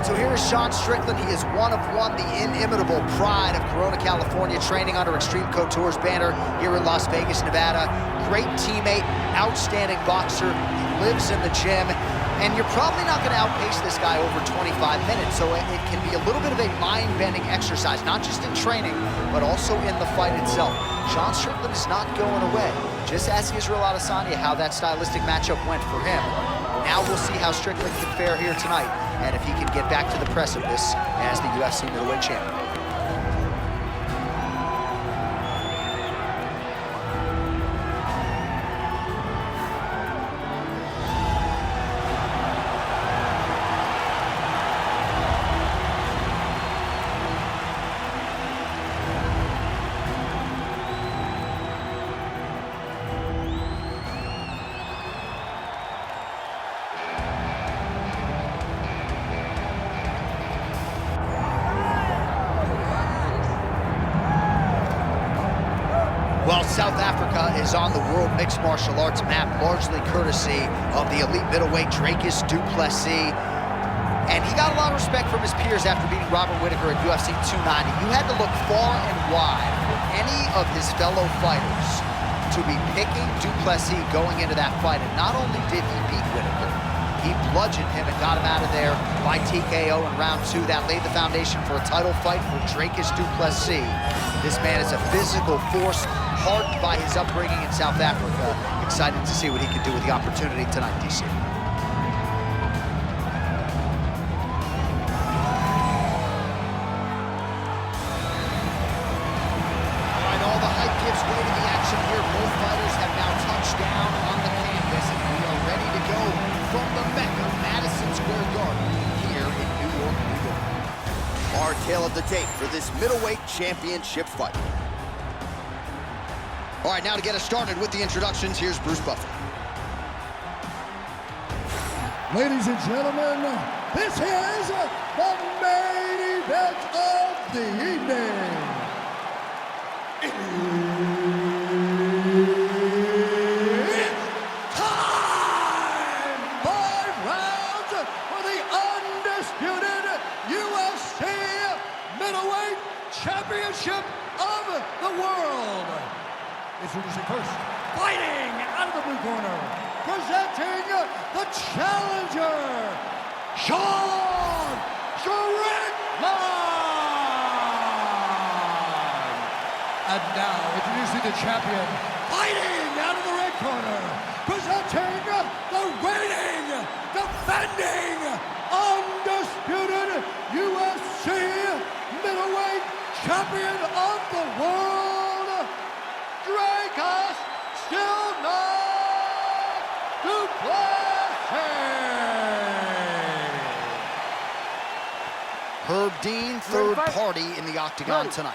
right, so here is Sean Strickland. He is one of one, the inimitable pride of Corona, California, training under Extreme Couture's banner here in Las Vegas, Nevada. Great teammate, outstanding boxer. He lives in the gym, and you're probably not going to outpace this guy over 25 minutes, so it can be a little bit of a mind-bending exercise, not just in training, but also in the fight itself. Sean Strickland is not going away. Just ask Israel Adesanya how that stylistic matchup went for him. Now we'll see how Strickland can fare here tonight, and if he can get back to the precipice as the UFC middleweight champion. Well, South Africa is on the World Mixed Martial Arts map, largely courtesy of the elite middleweight Dricus Du Plessis. And he got a lot of respect from his peers after beating Robert Whittaker at UFC 290. You had to look far and wide for any of his fellow fighters to be picking Du Plessis going into that fight. And not only did he beat Whittaker, he bludgeoned him and got him out of there by TKO in round 2. That laid the foundation for a title fight for Dricus Du Plessis. This man is a physical force, hardened by his upbringing in South Africa. Excited to see what he can do with the opportunity tonight, DC. All right, all the hype gives way to the action here. Both fighters have now touched down on the canvas, and we are ready to go from the Mecca, Madison Square Garden, here in New York, New York. Our tale of the tape for this middleweight championship fight. All right, now to get us started with the introductions, here's Bruce Buffer. Ladies and gentlemen, this is the main event of the evening. It's time! 5 rounds for the undisputed UFC middleweight championship of the world. Introducing first, fighting out of the blue corner, presenting the challenger, Sean Strickland. And now, introducing the champion, fighting out of the red corner, presenting the reigning, defending, undisputed UFC middleweight champion of the world, Dricus Du Plessis. Herb Dean, third party in the octagon tonight.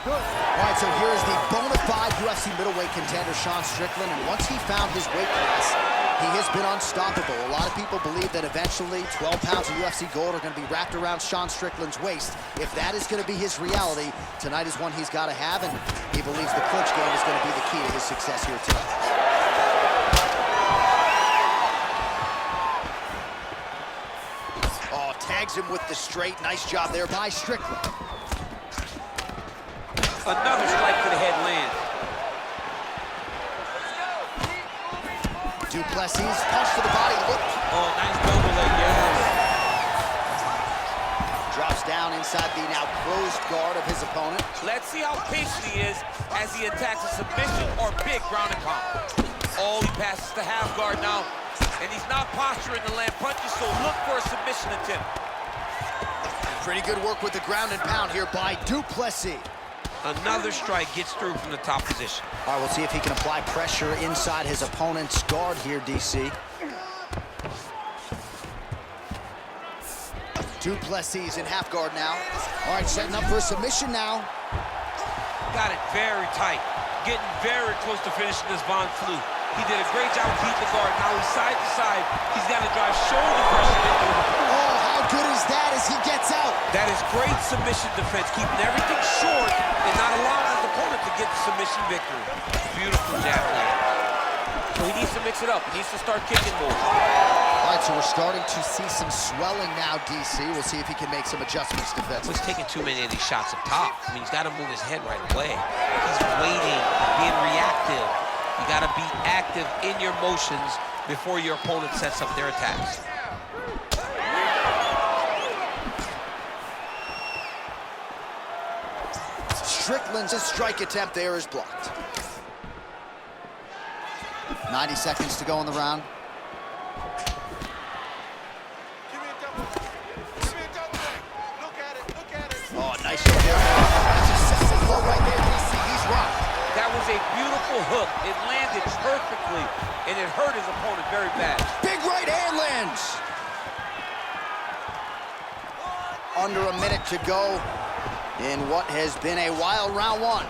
All right, so here is the bona fide UFC middleweight contender, Sean Strickland, and once he found his weight class, he has been unstoppable. A lot of people believe that eventually 12 pounds of UFC gold are going to be wrapped around Sean Strickland's waist. If that is going to be his reality, tonight is one he's got to have, and he believes the clinch game is going to be the key to his success here tonight. Oh, tags him with the straight. Nice job there by Strickland. Another strike to the head lands. Du Plessis, punch to the body, look. Oh, nice double leg, yes. Drops down inside the now closed guard of his opponent. Let's see how patient he is as he attacks a submission or big ground and pound. Oh, he passes the half guard now, and he's not posturing to land punches, so look for a submission attempt. Pretty good work with the ground and pound here by Du Plessis. Another strike gets through from the top position. All right, we'll see if he can apply pressure inside his opponent's guard here, DC. Du Plessis in half guard now. All right, setting up for a submission now. Got it very tight. Getting very close to finishing this Von Flue. He did a great job keeping the guard. Now he's side to side. He's got to drive shoulder pressure into him. Oh, how good is that as he gets out? That is great submission defense, keeping everything short and not allowing his opponent to get the submission victory. Beautiful jab there. So he needs to mix it up. He needs to start kicking more. All right, so we're starting to see some swelling now, DC. We'll see if he can make some adjustments defensively. He's taking too many of these shots up top. I mean, he's got to move his head right away. He's waiting, being reactive. You got to be active in your motions before your opponent sets up their attacks. Strickland's strike attempt there is blocked. 90 seconds to go in the round. Oh, nice shot there. That's a second blow right there, DC. He's rocked. That was a beautiful hook. It landed perfectly, and it hurt his opponent very bad. Big right hand lands. Under a minute to go in what has been a wild round one.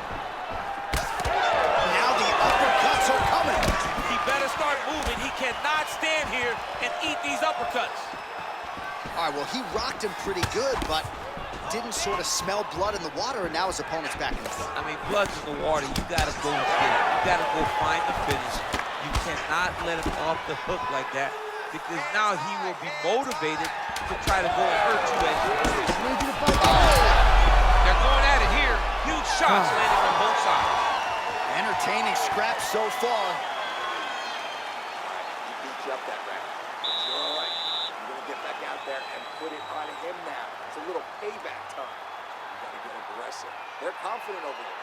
Now the uppercuts are coming. He better start moving. He cannot stand here and eat these uppercuts. All right, well, he rocked him pretty good, but didn't sort of smell blood in the water, and now his opponent's back in the fight. I mean, blood's in the water. You gotta go get it. You gotta go find the finish. You cannot let him off the hook like that, because now he will be motivated to try to go and hurt you at the finish. They're going at it here. Huge shots landing on both sides. Entertaining scraps so far. He beat you up that round. You're all right. You're gonna get back out there and put it on him now. It's a little payback time. You gotta get aggressive. They're confident over there.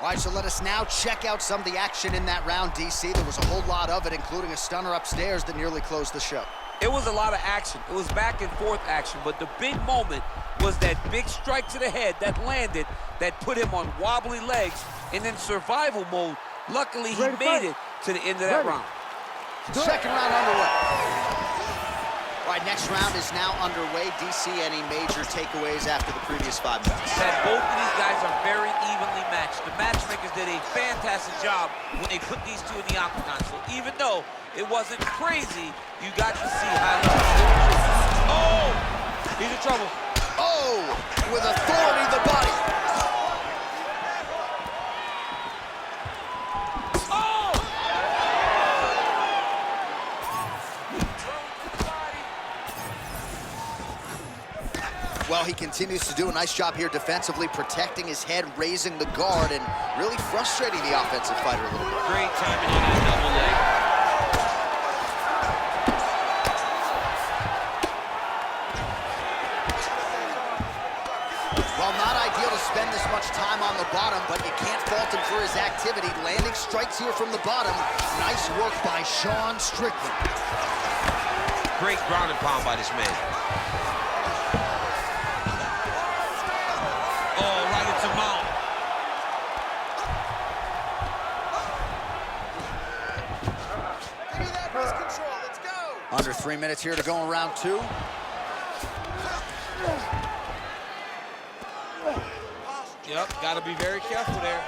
All right, so let us now check out some of the action in that round, DC. There was a whole lot of it, including a stunner upstairs that nearly closed the show. It was a lot of action. It was back and forth action, but the big moment was that big strike to the head that landed, that put him on wobbly legs, and in survival mode, luckily he made it to the end of that round. Second round underway. All right, next round is now underway. DC, any major takeaways after the previous 5 minutes? That both of these guys are very evenly matched. The matchmakers did a fantastic job when they put these two in the octagon. So even though it wasn't crazy, you got to see high level. Oh, he's in trouble. Oh, with authority, the body. Well, he continues to do a nice job here defensively, protecting his head, raising the guard, and really frustrating the offensive fighter a little bit. Great timing on that double leg. Well, not ideal to spend this much time on the bottom, but you can't fault him for his activity. Landing strikes here from the bottom. Nice work by Sean Strickland. Great ground and pound by this man. Under 3 minutes here to go in round 2. Yep, got to be very careful there.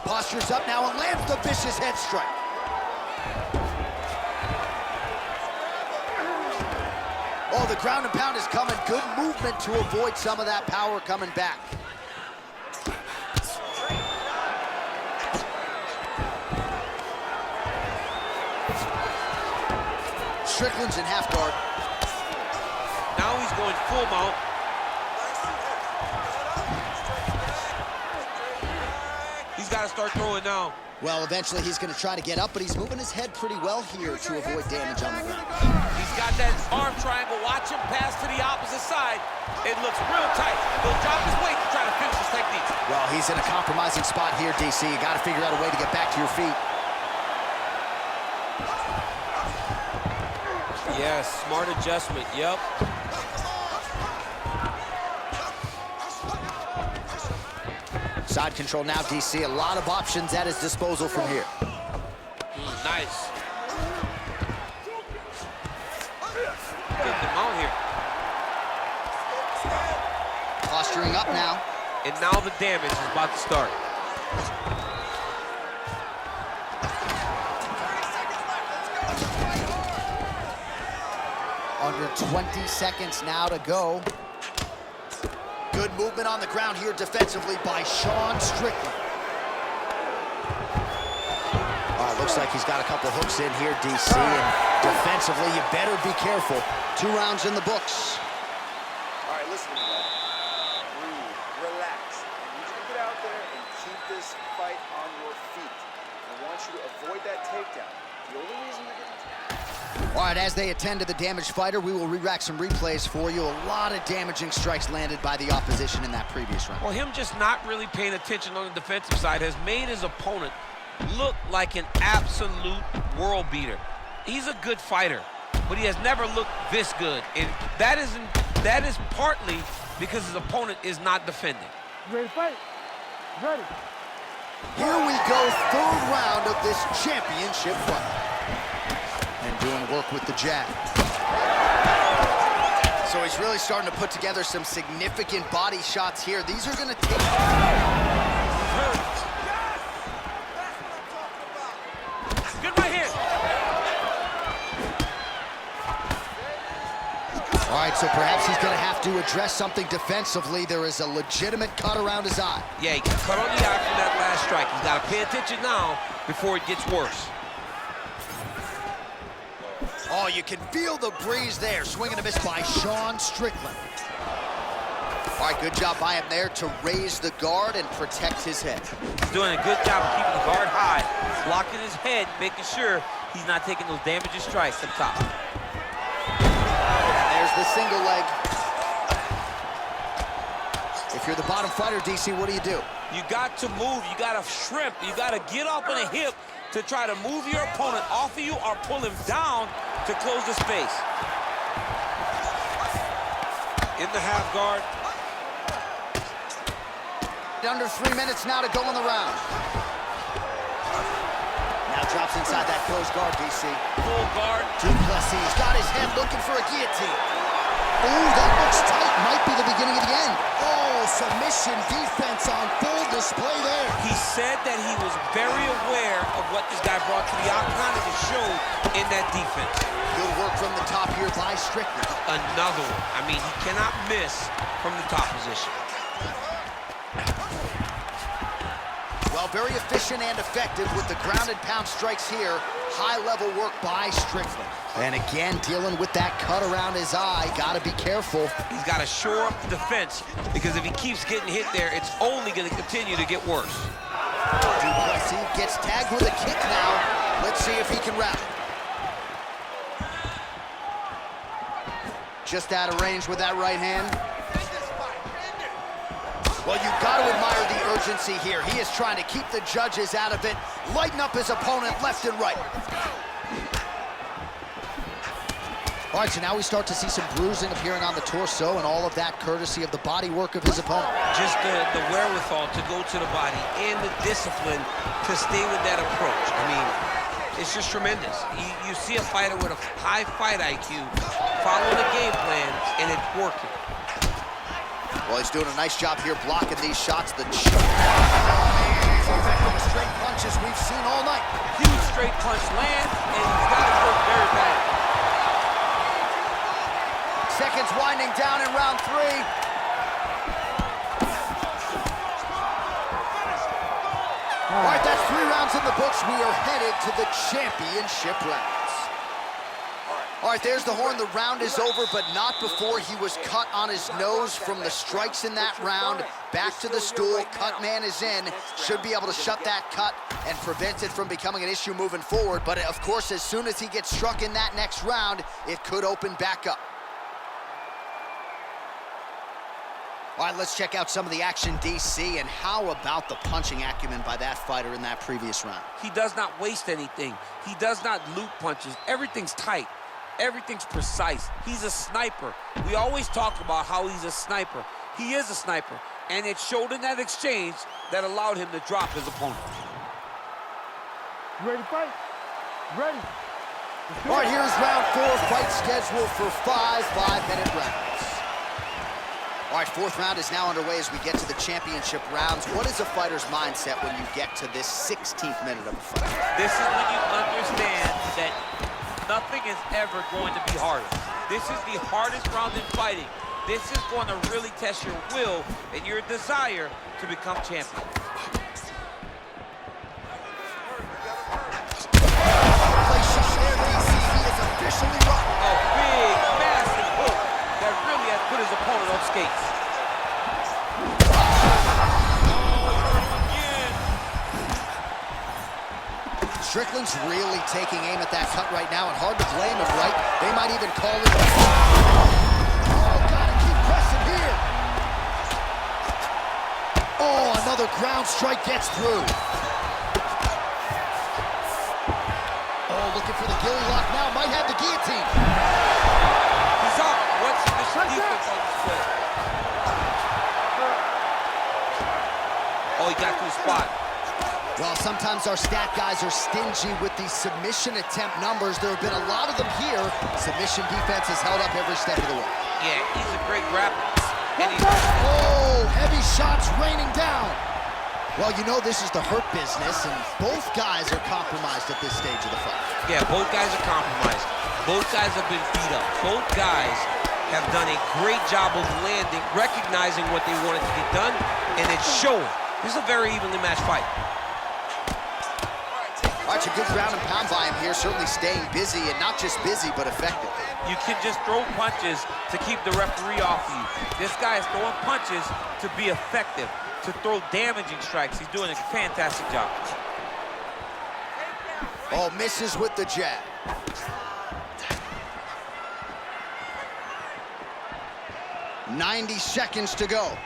Postures up now and lands the vicious head strike. Oh, the ground and pound is coming. Good movement to avoid some of that power coming back. Strickland's in half guard. Now he's going full mount. He's got to start throwing now. Well, eventually he's going to try to get up, but he's moving his head pretty well here to avoid damage on the ground. He's got that arm triangle. Watch him pass to the opposite side. It looks real tight. He'll drop his weight to try to finish his technique. Well, he's in a compromising spot here, DC. You got to figure out a way to get back to your feet. Yes, smart adjustment, yep. Side control now, DC. A lot of options at his disposal from here. Nice. Get them out here. Posturing up now. And now the damage is about to start. Under 20 seconds now to go. Good movement on the ground here defensively by Strickland. Looks like he's got a couple hooks in here, DC, and defensively, you better be careful. 2 rounds in the books. All right, listen to me, man. Breathe, relax. I need you to get out there and keep this fight on your feet. I want you to avoid that takedown. The only reason you're getting... All right, as they attend to the damaged fighter, we will re-rack some replays for you. A lot of damaging strikes landed by the opposition in that previous round. Well, him just not really paying attention on the defensive side has made his opponent look like an absolute world beater. He's a good fighter, but he has never looked this good. And that is partly because his opponent is not defending. Ready to fight? Ready. Here we go, 3rd round of this championship fight. And doing work with the jab. So he's really starting to put together some significant body shots here. These are gonna take... Good right hand. All right, so perhaps he's gonna have to address something defensively. There is a legitimate cut around his eye. Yeah, he got cut on the eye from that last strike. He's got to pay attention now before it gets worse. Oh, you can feel the breeze there. Swing and a miss by Strickland. All right, good job by him there to raise the guard and protect his head. He's doing a good job of keeping the guard high, blocking his head, making sure he's not taking those damaging strikes up top. And there's the single leg. If you're the bottom fighter, DC, what do? You got to move, you got to shrimp, you got to get up on a hip to try to move your opponent off of you or pull him down to close the space. In the half guard. Under 3 minutes now to go in the round. Now drops inside that closed guard, DC. Full guard. Du Plessis got his head looking for a guillotine. Ooh, that looks tight. Might be the beginning of the end. Oh, submission defense on full display there. He said that he was very aware of what this guy brought to the octagon, and it showed in that defense. Good work from the top here by Strickland. Another one. I mean, he cannot miss from the top position. Well, very efficient and effective with the ground and pound strikes here. High-level work by Strickland. And again, dealing with that cut around his eye. Got to be careful. He's got to shore up the defense, because if he keeps getting hit there, it's only going to continue to get worse. Du Plessis gets tagged with a kick now. Let's see if he can rally. Just out of range with that right hand. Well, you've got to admire the urgency here. He is trying to keep the judges out of it, lighten up his opponent left and right. All right, so now we start to see some bruising appearing on the torso, and all of that courtesy of the body work of his opponent. Just the wherewithal to go to the body and the discipline to stay with that approach. I mean, it's just tremendous. You see a fighter with a high fight IQ following a game plan, and it's working. Well, he's doing a nice job here blocking these shots. The straight punches we've seen all night. Huge straight punch lands, and he's got to work very bad. Seconds winding down in round 3. All right, that's 3 rounds in the books. We are headed to the championship rounds. All right, there's the horn. The round is over, but not before he was cut on his nose from the strikes in that round. Back to the stool. Cut man is in. Should be able to shut that cut and prevent it from becoming an issue moving forward. But, of course, as soon as he gets struck in that next round, it could open back up. All right, let's check out some of the action, DC, and how about the punching acumen by that fighter in that previous round? He does not waste anything. He does not loop punches. Everything's tight. Everything's precise. He's a sniper. We always talk about how he's a sniper. He is a sniper, and it showed in that exchange that allowed him to drop his opponent. You ready to fight? Ready. All right, here's round 4, fight scheduled for 5 5-minute rounds. All right, 4th round is now underway as we get to the championship rounds. What is a fighter's mindset when you get to this 16th minute of a fight? This is when you understand that nothing is ever going to be harder. This is the hardest round in fighting. This is going to really test your will and your desire to become champion. Officially rocked. A big, massive hook that really has put his opponent on skates. Strickland's really taking aim at that cut right now, and hard to blame him, right? They might even call it. Oh, gotta keep pressing here. Oh, another ground strike gets through. Oh, looking for the gilly lock now, might have the guillotine. He's up. What's this defense on display? Oh, he got to the spot. Well, sometimes our stat guys are stingy with these submission attempt numbers. There have been a lot of them here. Submission defense has held up every step of the way. Yeah, he's a great grappler. Oh, heavy shots raining down. Well, you know this is the hurt business, and both guys are compromised at this stage of the fight. Yeah, both guys are compromised. Both guys have been beat up. Both guys have done a great job of landing, recognizing what they wanted to get done, and it's showing. This is a very evenly matched fight. All right, a good ground and pound by him here, certainly staying busy, and not just busy, but effective. You can just throw punches to keep the referee off you. This guy is throwing punches to be effective, to throw damaging strikes. He's doing a fantastic job. Oh, misses with the jab. "90 seconds to go.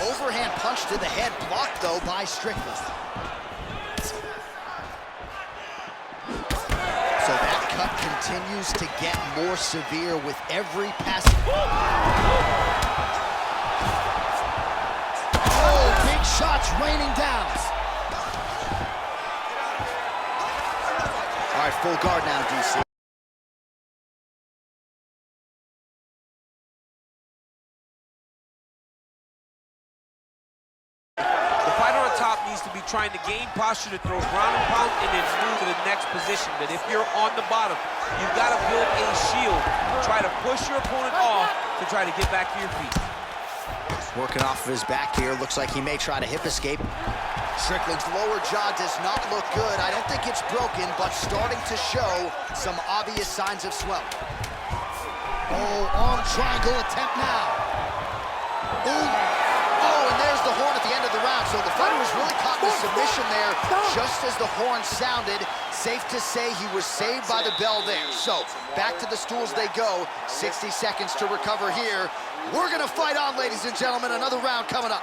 Overhand punch to the head, blocked though by Strickland. So that cut continues to get more severe with every passing. Oh, big shots raining down. All right, full guard now, DC. Needs to be trying to gain posture to throw ground and pound and then move to the next position. But if you're on the bottom, you've got to build a shield. Try to push your opponent off to try to get back to your feet. Working off of his back here. Looks like he may try to hip escape. Strickland's lower jaw does not look good. I don't think it's broken, but starting to show some obvious signs of swelling. Oh, arm triangle attempt now. Ooh. Oh, and there's the horn at the end of the round. So the fighter was really caught in the submission there just as the horn sounded. Safe to say he was saved by the bell there. So back to the stools they go. 60 seconds to recover here. We're going to fight on, ladies and gentlemen. Another round coming up.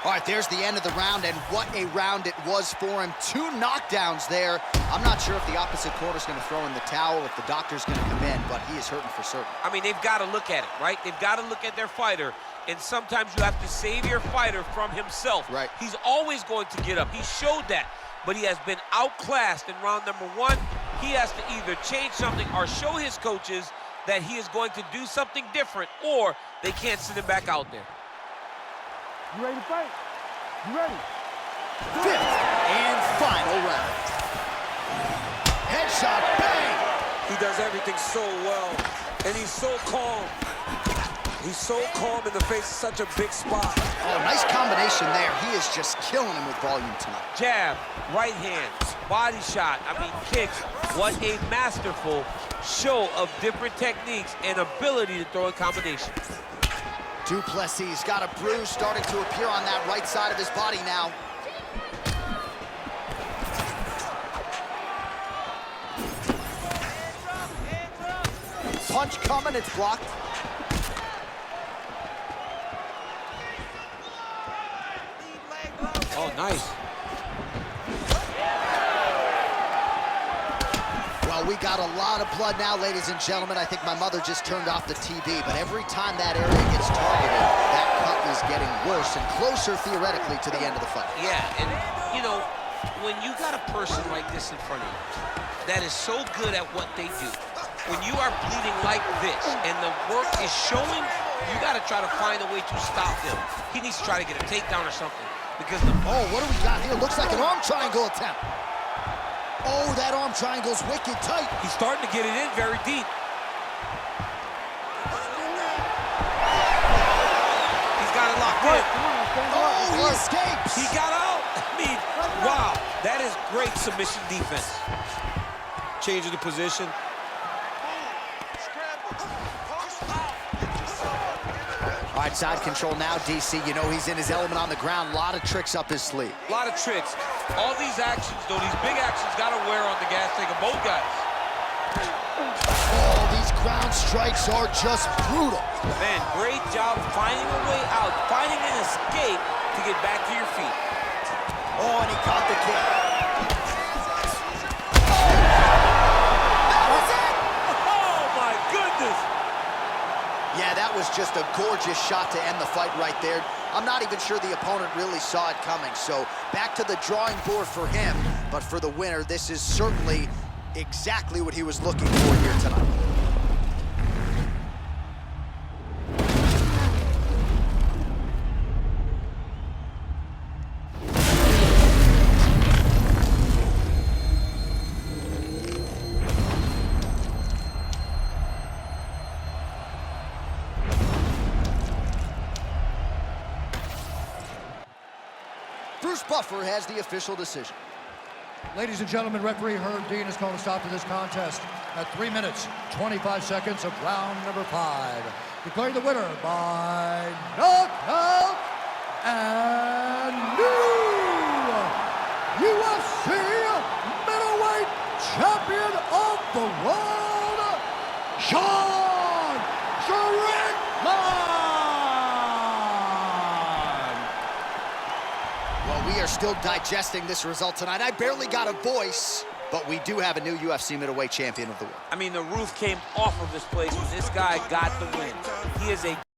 All right, there's the end of the round, and what a round it was for him. 2 knockdowns there. I'm not sure if the opposite corner's going to throw in the towel, if the doctor's going to come in, but he is hurting for certain. I mean, they've got to look at it, right? They've got to look at their fighter, and sometimes you have to save your fighter from himself. Right. He's always going to get up. He showed that, but he has been outclassed in round number 1. He has to either change something or show his coaches that he is going to do something different, or they can't send him back out there. You ready to fight? You ready? 5th and final round. Headshot, bang! He does everything so well, and he's so calm. He's so calm in the face of such a big spot. Oh, nice combination there. He is just killing him with volume tonight. Jab, right hand, body shot, kicks. What a masterful show of different techniques and ability to throw in combination. Du Plessis got a bruise starting to appear on that right side of his body now. Punch coming, it's blocked. Oh, nice. Well, we got a lot of blood now, ladies and gentlemen. I think my mother just turned off the TV, but every time that area gets targeted, that cut is getting worse and closer, theoretically, to the end of the fight. Yeah, and, you know, when you got a person like this in front of you that is so good at what they do, when you are bleeding like this and the work is showing, you got to try to find a way to stop him. He needs to try to get a takedown or something. Because oh, what do we got here? Looks like an arm triangle attempt. Oh, that arm triangle's wicked tight. He's starting to get it in very deep. He's got it locked in. Oh, he escapes. He got out. I mean, wow. That is great submission defense. Changing the position. All right, side control now, DC. You know he's in his element on the ground. A lot of tricks up his sleeve. A lot of tricks. All these actions, though, these big actions got to wear on the gas tank of both guys. Oh, these ground strikes are just brutal. Man, great job finding a way out, finding an escape to get back to your feet. Oh, and he caught the kick. Oh, my goodness. Yeah, that was just a gorgeous shot to end the fight right there. I'm not even sure the opponent really saw it coming. So back to the drawing board for him. But for the winner, this is certainly exactly what he was looking for here tonight. Bruce Buffer has the official decision. Ladies and gentlemen, referee Herb Dean has called a stop to this contest at 3 minutes, 25 seconds of round number 5. Declaring the winner by knockout and new UFC middleweight champion of the world, Sean Strickland! Well, we are still digesting this result tonight. I barely got a voice, but we do have a new UFC middleweight champion of the world. I mean, the roof came off of this place when this guy got the win. He is a